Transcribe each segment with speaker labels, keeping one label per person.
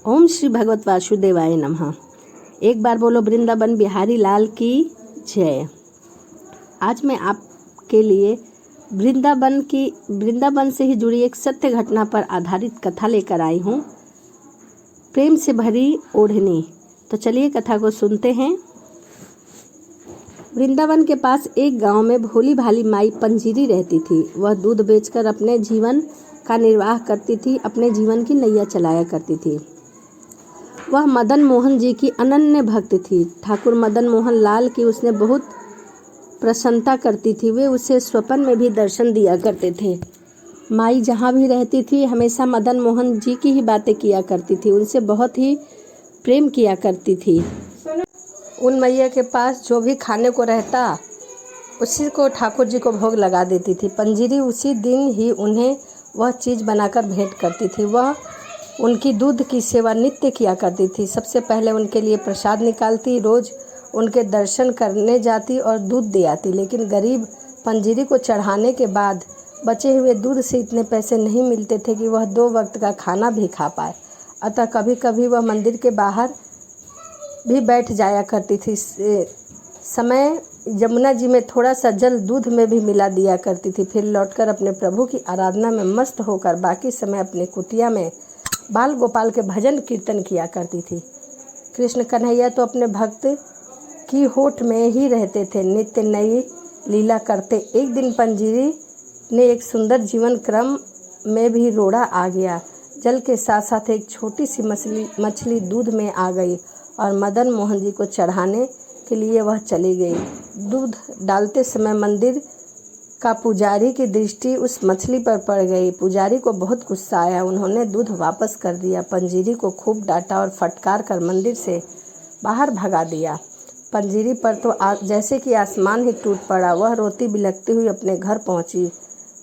Speaker 1: ओम श्री भगवत वासुदेवाय नमः। एक बार बोलो वृंदावन बिहारी लाल की जय। आज मैं आपके लिए वृंदावन से ही जुड़ी एक सत्य घटना पर आधारित कथा लेकर आई हूँ, प्रेम से भरी ओढ़नी। तो चलिए कथा को सुनते हैं। वृंदावन के पास एक गांव में भोली भाली माई पंजीरी रहती थी। वह दूध बेचकर अपने जीवन का निर्वाह करती थी, अपने जीवन की नैया चलाया करती थी। वह मदन मोहन जी की अनन्य भक्त थी। ठाकुर मदन मोहन लाल की उसने बहुत प्रसन्नता करती थी। वे उसे स्वप्न में भी दर्शन दिया करते थे। माई जहाँ भी रहती थी हमेशा मदन मोहन जी की ही बातें किया करती थी, उनसे बहुत ही प्रेम किया करती थी। उन मैया के पास जो भी खाने को रहता उसी को ठाकुर जी को भोग लगा देती थी। पंजीरी उसी दिन ही उन्हें वह चीज़ बनाकर भेंट करती थी। वह उनकी दूध की सेवा नित्य किया करती थी। सबसे पहले उनके लिए प्रसाद निकालती, रोज़ उनके दर्शन करने जाती और दूध दे आती। लेकिन गरीब पंजीरी को चढ़ाने के बाद बचे हुए दूध से इतने पैसे नहीं मिलते थे कि वह 2 वक्त का खाना भी खा पाए। अतः कभी कभी वह मंदिर के बाहर भी बैठ जाया करती थी। समय यमुना जी में थोड़ा सा जल दूध में भी मिला दिया करती थी। फिर लौटकर अपने प्रभु की आराधना में मस्त होकर बाकी समय अपनी कुटिया में बाल गोपाल के भजन कीर्तन किया करती थी। कृष्ण कन्हैया तो अपने भक्त की होठ में ही रहते थे, नित्य नई लीला करते। एक दिन पंजीरी ने एक सुंदर जीवन क्रम में भी रोड़ा आ गया। जल के साथ साथ एक छोटी सी मछली दूध में आ गई और मदन मोहन जी को चढ़ाने के लिए वह चली गई। दूध डालते समय मंदिर का पुजारी की दृष्टि उस मछली पर पड़ गई। पुजारी को बहुत गुस्सा आया, उन्होंने दूध वापस कर दिया। पंजीरी को खूब डांटा और फटकार कर मंदिर से बाहर भगा दिया। पंजीरी पर तो जैसे कि आसमान ही टूट पड़ा। वह रोती बिलखती हुई अपने घर पहुंची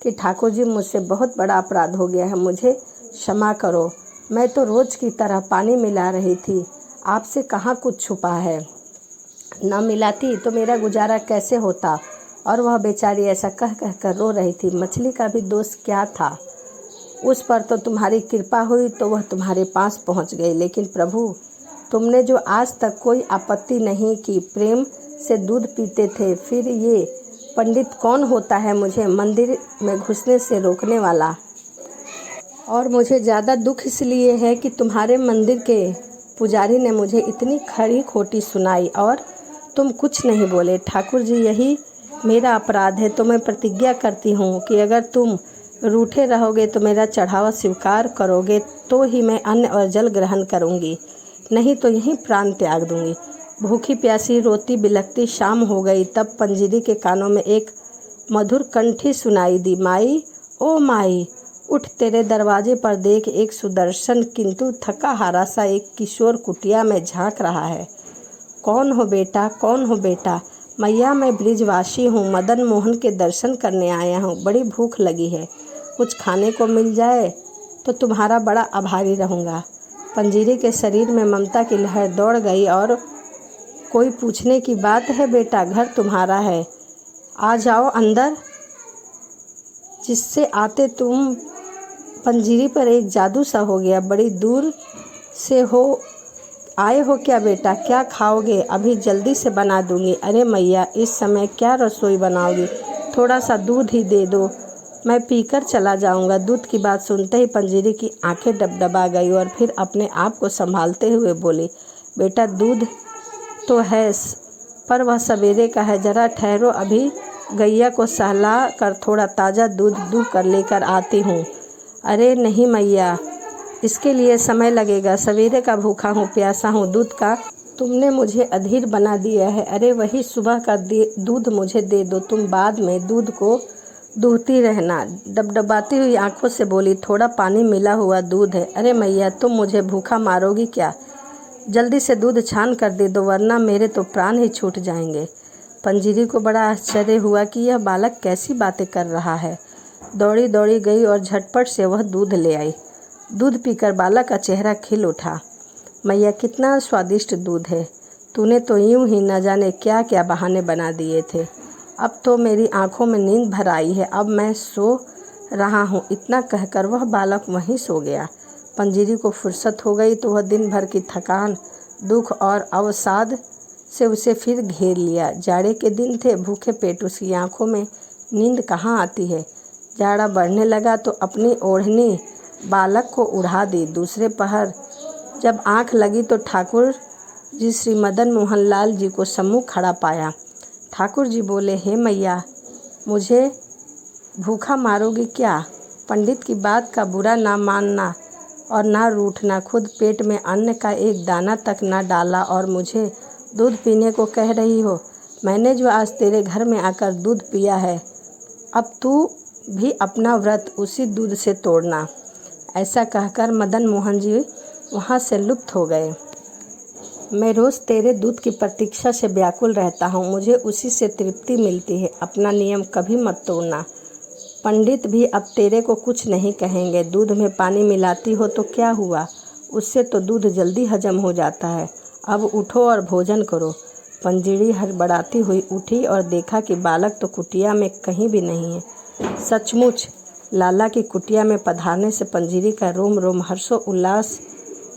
Speaker 1: कि ठाकुर जी, मुझसे बहुत बड़ा अपराध हो गया है, मुझे क्षमा करो। मैं तो रोज की तरह पानी मिला रही थी, आपसे कहाँ कुछ छुपा है। न मिलाती तो मेरा गुजारा कैसे होता। और वह बेचारी ऐसा कह कह कर रो रही थी। मछली का भी दोष क्या था, उस पर तो तुम्हारी कृपा हुई तो वह तुम्हारे पास पहुंच गई। लेकिन प्रभु, तुमने जो आज तक कोई आपत्ति नहीं की, प्रेम से दूध पीते थे, फिर ये पंडित कौन होता है मुझे मंदिर में घुसने से रोकने वाला। और मुझे ज़्यादा दुख इसलिए है कि तुम्हारे मंदिर के पुजारी ने मुझे इतनी खरी खोटी सुनाई और तुम कुछ नहीं बोले। ठाकुर जी, यही मेरा अपराध है। तो मैं प्रतिज्ञा करती हूँ कि अगर तुम रूठे रहोगे तो मेरा चढ़ावा स्वीकार करोगे तो ही मैं अन्न और जल ग्रहण करूँगी, नहीं तो यहीं प्राण त्याग दूँगी। भूखी प्यासी रोती बिलखती शाम हो गई। तब पंजीरी के कानों में एक मधुर कंठी सुनाई दी, माई ओ माई, उठ, तेरे दरवाजे पर देख, एक सुदर्शन किंतु थका हारा सा एक किशोर कुटिया में झांक रहा है। कौन हो बेटा, कौन हो बेटा। मैया, मैं ब्रिजवासी हूँ, मदन मोहन के दर्शन करने आया हूँ। बड़ी भूख लगी है, कुछ खाने को मिल जाए तो तुम्हारा बड़ा आभारी रहूँगा। पंजीरी के शरीर में ममता की लहर दौड़ गई। और कोई पूछने की बात है बेटा, घर तुम्हारा है, आ जाओ अंदर। जिससे आते तुम पंजीरी पर एक जादू सा हो गया। बड़ी दूर से आए हो क्या बेटा, क्या खाओगे? अभी जल्दी से बना दूंगी। अरे मैया, इस समय क्या रसोई बनाओगी, थोड़ा सा दूध ही दे दो, मैं पीकर चला जाऊंगा। दूध की बात सुनते ही पंजीरी की आंखें डबडबा गई और फिर अपने आप को संभालते हुए बोली, बेटा दूध तो है पर वह सवेरे का है, जरा ठहरो, अभी गैया को सहला कर थोड़ा ताज़ा दूध दूह कर लेकर आती हूँ। अरे नहीं मैया, इसके लिए समय लगेगा, सवेरे का भूखा हूँ, प्यासा हूँ, दूध का तुमने मुझे अधीर बना दिया है। अरे वही सुबह का दूध मुझे दे दो, तुम बाद में दूध को दूहती रहना। डबडबाती हुई आंखों से बोली, थोड़ा पानी मिला हुआ दूध है। अरे मैया, तुम मुझे भूखा मारोगी क्या, जल्दी से दूध छान कर दे दो, वरना मेरे तो प्राण ही छूट जाएंगे। पंजीरी को बड़ा आश्चर्य हुआ कि यह बालक कैसी बातें कर रहा है। दौड़ी दौड़ी गई और झटपट से वह दूध ले आई। दूध पीकर बालक का चेहरा खिल उठा। मैया, कितना स्वादिष्ट दूध है, तूने तो यूं ही न जाने क्या क्या बहाने बना दिए थे। अब तो मेरी आंखों में नींद भर आई है, अब मैं सो रहा हूँ। इतना कहकर वह बालक वहीं सो गया। पंजीरी को फुर्सत हो गई तो वह दिन भर की थकान, दुख और अवसाद से उसे फिर घेर लिया। जाड़े के दिन थे, भूखे पेट उसकी आंखों में नींद कहाँ आती है। जाड़ा बढ़ने लगा तो अपनी ओढ़नी बालक को उड़ा दी। दूसरे पहर जब आंख लगी तो ठाकुर जी श्री मदन मोहन लाल जी को सम्मुख खड़ा पाया। ठाकुर जी बोले, हे मैया, मुझे भूखा मारोगी क्या? पंडित की बात का बुरा ना मानना और ना रूठना। खुद पेट में अन्न का एक दाना तक ना डाला और मुझे दूध पीने को कह रही हो। मैंने जो आज तेरे घर में आकर दूध पिया है, अब तू भी अपना व्रत उसी दूध से तोड़ना। ऐसा कहकर मदन मोहन जी वहाँ से लुप्त हो गए। मैं रोज़ तेरे दूध की प्रतीक्षा से व्याकुल रहता हूँ, मुझे उसी से तृप्ति मिलती है। अपना नियम कभी मत तोड़ना। पंडित भी अब तेरे को कुछ नहीं कहेंगे। दूध में पानी मिलाती हो तो क्या हुआ, उससे तो दूध जल्दी हजम हो जाता है। अब उठो और भोजन करो। पंजीरी हड़बड़ाती हुई उठी और देखा कि बालक तो कुटिया में कहीं भी नहीं है। सचमुच लाला की कुटिया में पधारने से पंजीरी का रोम रोम हर्षो उल्लास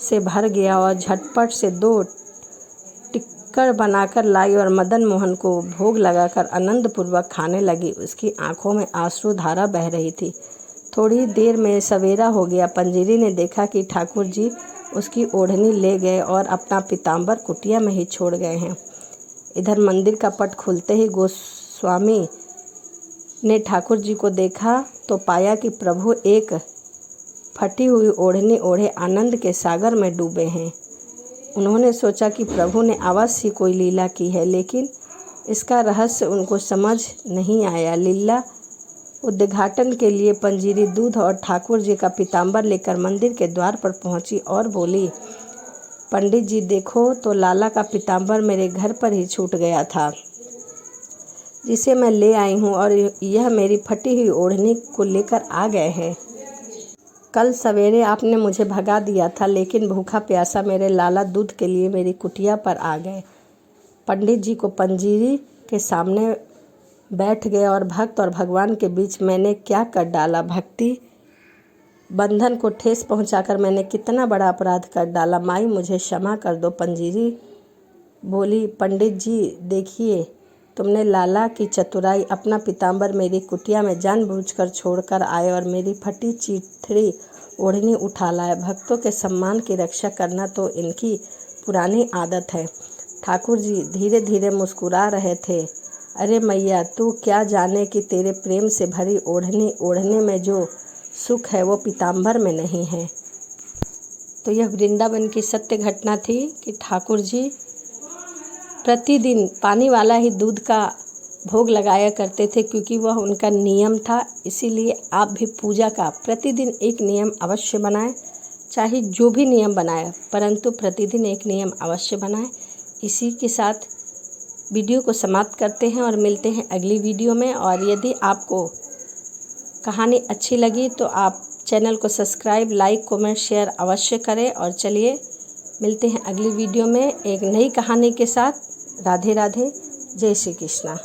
Speaker 1: से भर गया और झटपट से 2 टिक्कर बनाकर लाई और मदन मोहन को भोग लगाकर आनंदपूर्वक खाने लगी। उसकी आंखों में आंसू धारा बह रही थी। थोड़ी देर में सवेरा हो गया। पंजीरी ने देखा कि ठाकुर जी उसकी ओढ़नी ले गए और अपना पीताम्बर कुटिया में ही छोड़ गए हैं। इधर मंदिर का पट खुलते ही गोस्वामी ने ठाकुर जी को देखा तो पाया कि प्रभु एक फटी हुई ओढ़नी ओढ़े आनंद के सागर में डूबे हैं। उन्होंने सोचा कि प्रभु ने अवश्य ही कोई लीला की है, लेकिन इसका रहस्य उनको समझ नहीं आया। लीला उद्घाटन के लिए पंजीरी दूध और ठाकुर जी का पीताम्बर लेकर मंदिर के द्वार पर पहुंची और बोली, पंडित जी देखो तो लाला का पीताम्बर मेरे घर पर ही छूट गया था, जिसे मैं ले आई हूँ, और यह मेरी फटी हुई ओढ़नी को लेकर आ गए हैं। कल सवेरे आपने मुझे भगा दिया था, लेकिन भूखा प्यासा मेरे लाला दूध के लिए मेरी कुटिया पर आ गए। पंडित जी को पंजीरी के सामने बैठ गए और भक्त और भगवान के बीच मैंने क्या कर डाला। भक्ति बंधन को ठेस पहुंचाकर मैंने कितना बड़ा अपराध कर डाला। माई मुझे क्षमा कर दो। पंजीरी बोली, पंडित जी देखिए, तुमने लाला की चतुराई, अपना पीताम्बर मेरी कुटिया में जानबूझकर छोड़कर आए और मेरी फटी चिथड़ी ओढ़नी उठा लाए। भक्तों के सम्मान की रक्षा करना तो इनकी पुरानी आदत है। ठाकुर जी धीरे धीरे मुस्कुरा रहे थे। अरे मैया, तू क्या जाने कि तेरे प्रेम से भरी ओढ़नी ओढ़ने में जो सुख है वो पीताम्बर में नहीं है। तो यह वृंदावन की सत्य घटना थी कि ठाकुर जी प्रतिदिन पानी वाला ही दूध का भोग लगाया करते थे, क्योंकि वह उनका नियम था। इसीलिए आप भी पूजा का प्रतिदिन एक नियम अवश्य बनाएं, चाहे जो भी नियम बनाए, परंतु प्रतिदिन एक नियम अवश्य बनाएं। इसी के साथ वीडियो को समाप्त करते हैं और मिलते हैं अगली वीडियो में। और यदि आपको कहानी अच्छी लगी तो आप चैनल को सब्सक्राइब, लाइक, कमेंट, शेयर अवश्य करें। और चलिए मिलते हैं अगली वीडियो में एक नई कहानी के साथ। राधे राधे, जय श्री कृष्णा।